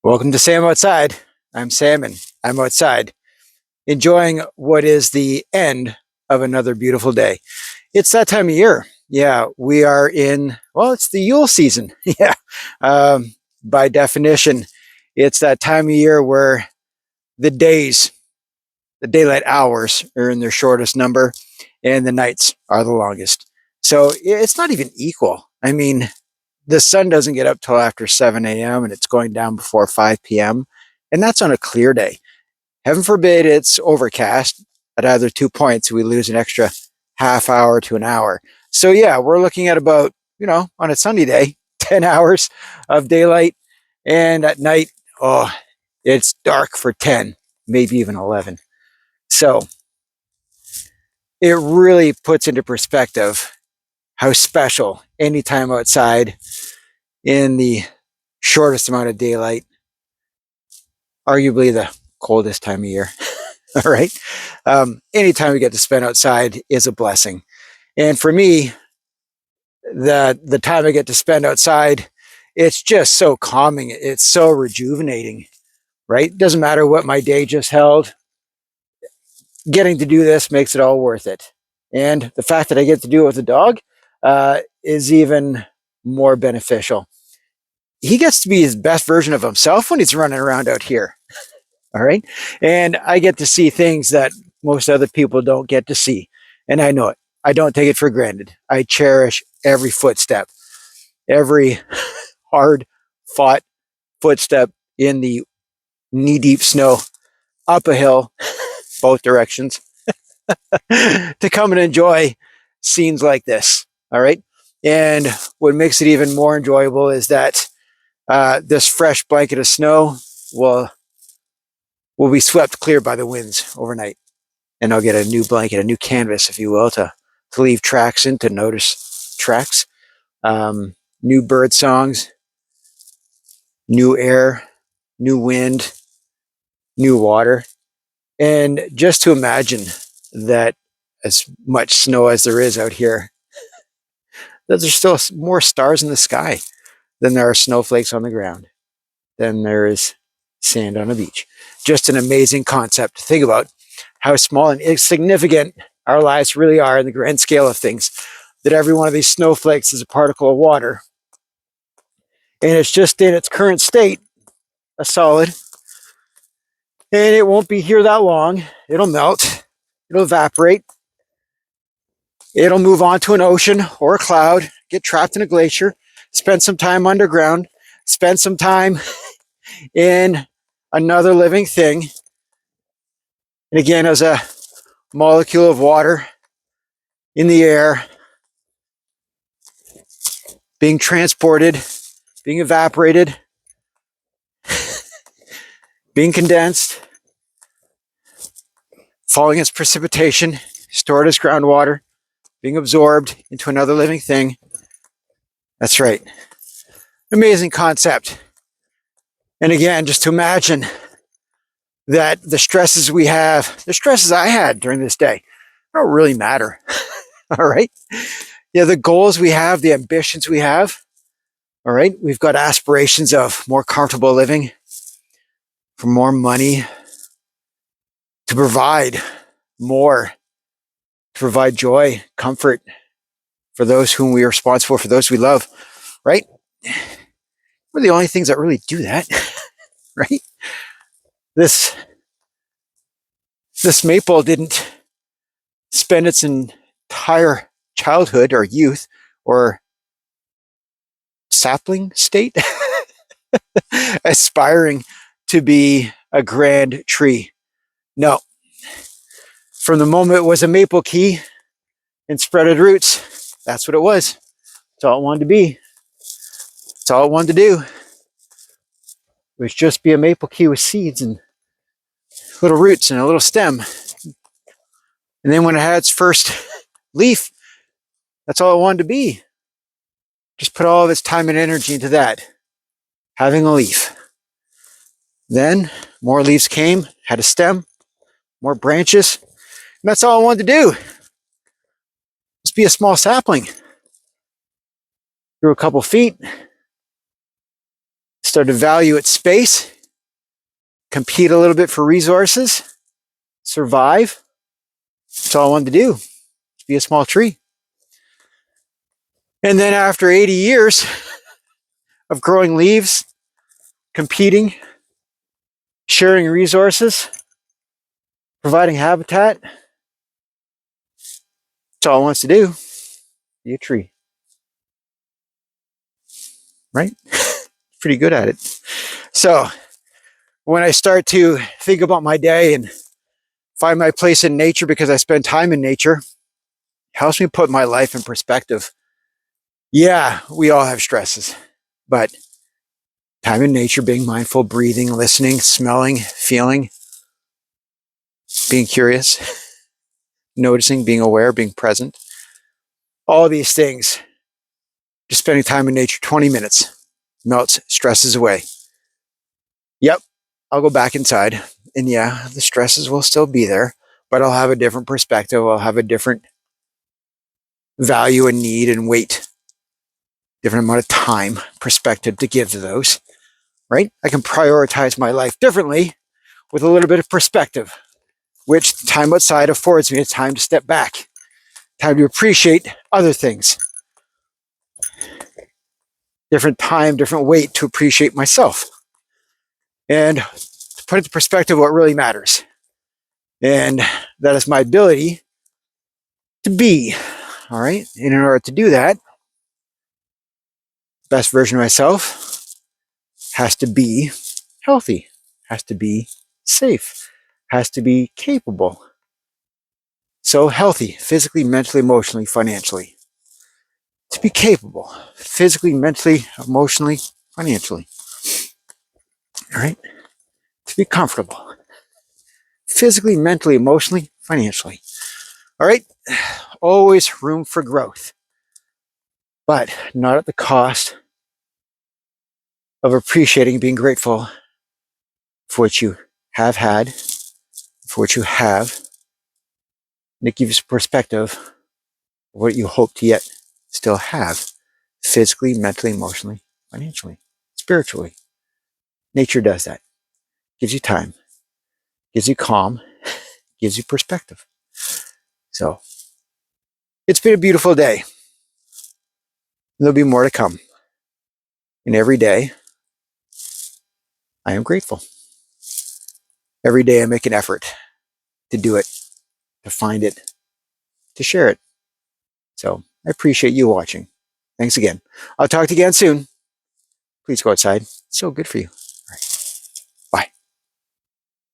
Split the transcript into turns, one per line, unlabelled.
Welcome to Sam Outside. I'm Sam and I'm outside enjoying what is the end of another beautiful day. It's that time of year. Yeah, we are it's the Yule season. Yeah. By definition, it's that time of year where the days, the daylight hours are in their shortest number and the nights are the longest. So it's not even equal. I mean, the sun doesn't get up till after 7 a.m. and it's going down before 5 p.m. And that's on a clear day. Heaven forbid it's overcast. At either 2 points, we lose an extra half hour to an hour. So yeah, we're looking at about, on a sunny day, 10 hours of daylight. And at night, it's dark for 10, maybe even 11. So it really puts into perspective how special any time outside in the shortest amount of daylight, arguably the coldest time of year. All right. Anytime we get to spend outside is a blessing. And for me, the time I get to spend outside, it's just so calming. It's so rejuvenating, right? Doesn't matter what my day just held. Getting to do this makes it all worth it. And the fact that I get to do it with a dog is even more beneficial. He gets to be his best version of himself when he's running around out here. All right. And I get to see things that most other people don't get to see. And I know it. I don't take it for granted. I cherish every footstep, every hard fought footstep in the knee deep snow up a hill, both directions, to come and enjoy scenes like this. All right. And what makes it even more enjoyable is that this fresh blanket of snow will be swept clear by the winds overnight. And I'll get a new blanket, a new canvas, if you will, to leave tracks in, to notice tracks, new bird songs, new air, new wind, new water. And just to imagine that as much snow as there is out here, that there's still more stars in the sky than there are snowflakes on the ground, than there is sand on a beach. Just an amazing concept to think about how small and insignificant our lives really are in the grand scale of things, that every one of these snowflakes is a particle of water. And it's just in its current state, a solid, and it won't be here that long. It'll melt, it'll evaporate, it'll move on to an ocean or a cloud, get trapped in a glacier, spend some time underground, spend some time in another living thing. And again, as a molecule of water in the air, being transported, being evaporated, being condensed, falling as precipitation, stored as groundwater, being absorbed into another living thing. That's right. Amazing concept. And again, just to imagine that the stresses we have, the stresses I had during this day, don't really matter. All right. Yeah, the goals we have, the ambitions we have. All right. We've got aspirations of more comfortable living, for more money, to provide more, to provide joy, comfort for those whom we are responsible, for those we love, right? We're the only things that really do that, right? This maple didn't spend its entire childhood or youth or sapling state aspiring to be a grand tree. No. From the moment it was a maple key and spreaded roots, that's what it was. That's all it wanted to be. That's all it wanted to do. It was just be a maple key with seeds and little roots and a little stem. And then when it had its first leaf, that's all it wanted to be. Just put all of its time and energy into that, having a leaf. Then more leaves came, had a stem, more branches, and that's all I wanted to do. Just be a small sapling. Grew a couple feet, started to value its space, compete a little bit for resources, survive. That's all I wanted to do, be a small tree. And then after 80 years of growing leaves, competing, sharing resources, providing habitat, that's all it wants to do, be a tree. Right? Pretty good at it. So when I start to think about my day and find my place in nature because I spend time in nature, it helps me put my life in perspective. Yeah, we all have stresses, but time in nature, being mindful, breathing, listening, smelling, feeling, being curious, noticing, being aware, being present, all these things, just spending time in nature, 20 minutes, melts stresses away. Yep, I'll go back inside, and yeah, the stresses will still be there, but I'll have a different perspective. I'll have a different value and need and weight, different amount of time, perspective to give to those, right? I can prioritize my life differently with a little bit of perspective, which time outside affords me a time to step back, time to appreciate other things, different time, different weight to appreciate myself, and to put into perspective what really matters. And that is my ability to be, all right? And in order to do that, best version of myself has to be healthy, has to be safe, has to be capable. So healthy, physically, mentally, emotionally, financially. To be capable, physically, mentally, emotionally, financially. All right? To be comfortable, physically, mentally, emotionally, financially. All right? Always room for growth, but not at the cost of appreciating, being grateful for what you have had, for what you have. And it gives you perspective of what you hope to yet still have, physically, mentally, emotionally, financially, spiritually. Nature does that. Gives you time, gives you calm, gives you perspective. So it's been a beautiful day. There'll be more to come. And every day, I am grateful. Every day, I make an effort to do it, to find it, to share it. So I appreciate you watching. Thanks again. I'll talk to you again soon. Please go outside. It's so good for you.